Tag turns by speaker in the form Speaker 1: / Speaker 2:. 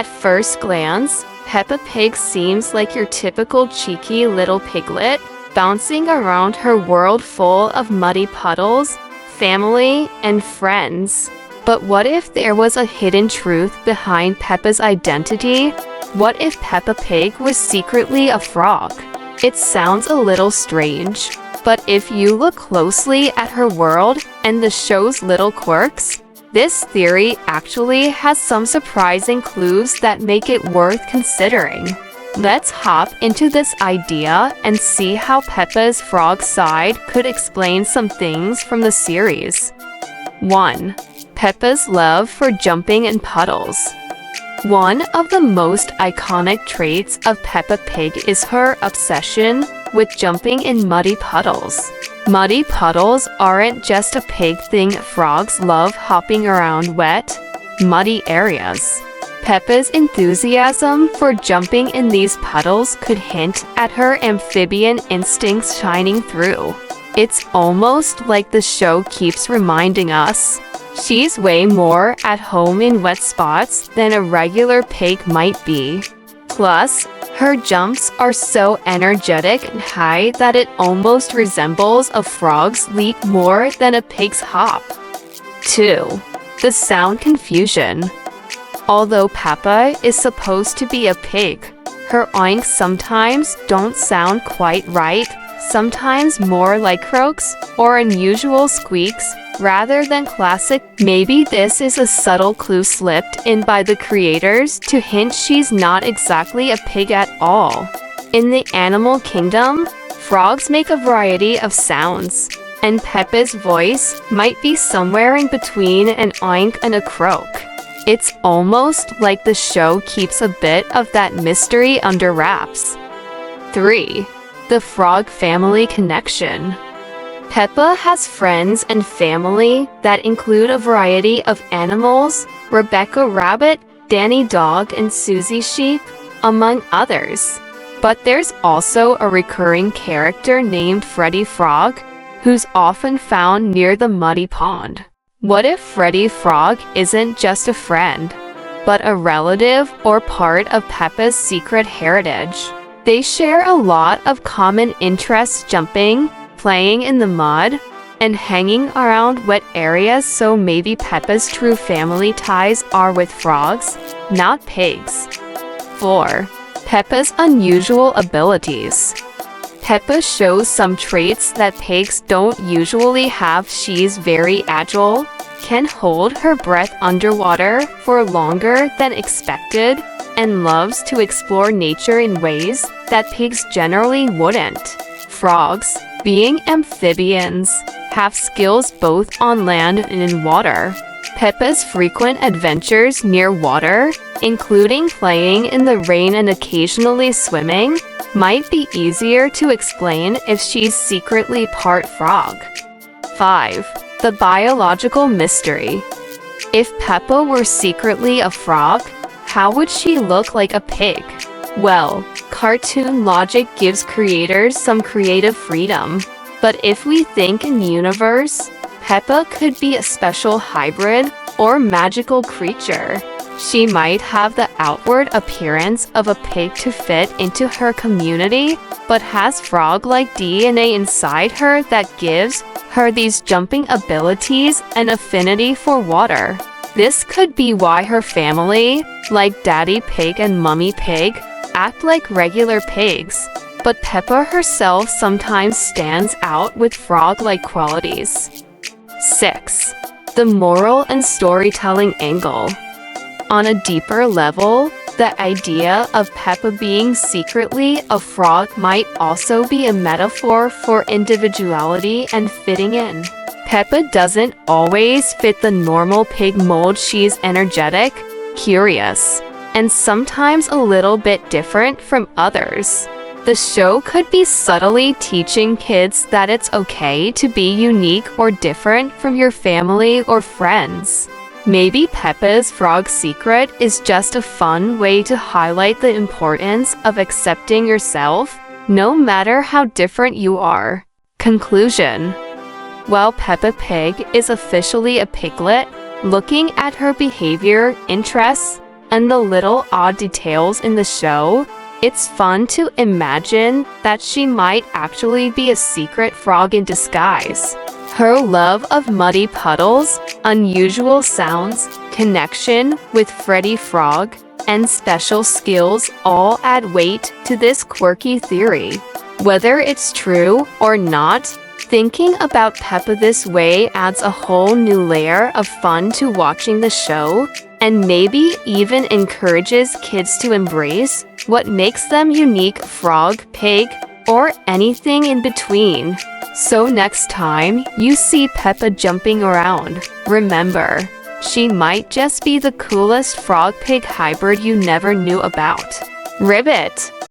Speaker 1: At first glance, Peppa Pig seems like your typical cheeky little piglet, bouncing around her world full of muddy puddles, family, and friends. But what if there was a hidden truth behind Peppa's identity? What if Peppa Pig was secretly a frog? It sounds a little strange, but if you look closely at her world and the show's little quirks, this theory actually has some surprising clues that make it worth considering. Let's hop into this idea and see how Peppa's frog side could explain some things from the series. 1. Peppa's love for jumping in puddles. One of the most iconic traits of Peppa Pig is her obsession with jumping in muddy puddles. Muddy puddles aren't just a pig thing. Frogs love hopping around wet, muddy areas. Peppa's enthusiasm for jumping in these puddles could hint at her amphibian instincts shining through. It's almost like the show keeps reminding us she's way more at home in wet spots than a regular pig might be. Plus, her jumps are so energetic and high that it almost resembles a frog's leap more than a pig's hop. 2. The sound confusion. Although Peppa is supposed to be a pig, her oinks sometimes don't sound quite right, sometimes more like croaks or unusual squeaks rather than classic. Maybe this is a subtle clue slipped in by the creators to hint she's not exactly a pig at all. In the animal kingdom, frogs make a variety of sounds, and Peppa's voice might be somewhere in between an oink and a croak. It's almost like the show keeps a bit of that mystery under wraps. 3. The frog family connection. Peppa has friends and family that include a variety of animals: Rebecca Rabbit, Danny Dog, and Susie Sheep, among others. But there's also a recurring character named Freddy Frog, who's often found near the muddy pond. What if Freddy Frog isn't just a friend, but a relative or part of Peppa's secret heritage? They share a lot of common interests: jumping, playing in the mud, and hanging around wet areas. So maybe Peppa's true family ties are with frogs, not pigs. 4. Peppa's unusual abilities. Peppa shows some traits that pigs don't usually have. She's very agile, can hold her breath underwater for longer than expected, and loves to explore nature in ways that pigs generally wouldn't. Frogs, being amphibians, have skills both on land and in water. Peppa's frequent adventures near water, including playing in the rain and occasionally swimming, might be easier to explain if she's secretly part frog. 5. The biological mystery. If Peppa were secretly a frog, how would she look like a pig? Well, cartoon logic gives creators some creative freedom. But if we think in universe, Peppa could be a special hybrid or magical creature. She might have the outward appearance of a pig to fit into her community, but has frog-like DNA inside her that gives her these jumping abilities and affinity for water. This could be why her family, like Daddy Pig and Mummy Pig, act like regular pigs, but Peppa herself sometimes stands out with frog-like qualities. 6. The moral and storytelling angle. On a deeper level, the idea of Peppa being secretly a frog might also be a metaphor for individuality and fitting in. Peppa doesn't always fit the normal pig mold. She's energetic, curious, and sometimes a little bit different from others. The show could be subtly teaching kids that it's okay to be unique or different from your family or friends. Maybe Peppa's frog secret is just a fun way to highlight the importance of accepting yourself, no matter how different you are. Conclusion. While Peppa Pig is officially a piglet, looking at her behavior, interests, and the little odd details in the show, it's fun to imagine that she might actually be a secret frog in disguise. Her love of muddy puddles, unusual sounds, connection with Freddy Frog, and special skills all add weight to this quirky theory. Whether it's true or not, thinking about Peppa this way adds a whole new layer of fun to watching the show, and maybe even encourages kids to embrace what makes them unique frog, pig, or anything in between. So next time you see Peppa jumping around, remember, she might just be the coolest frog-pig hybrid you never knew about. Ribbit!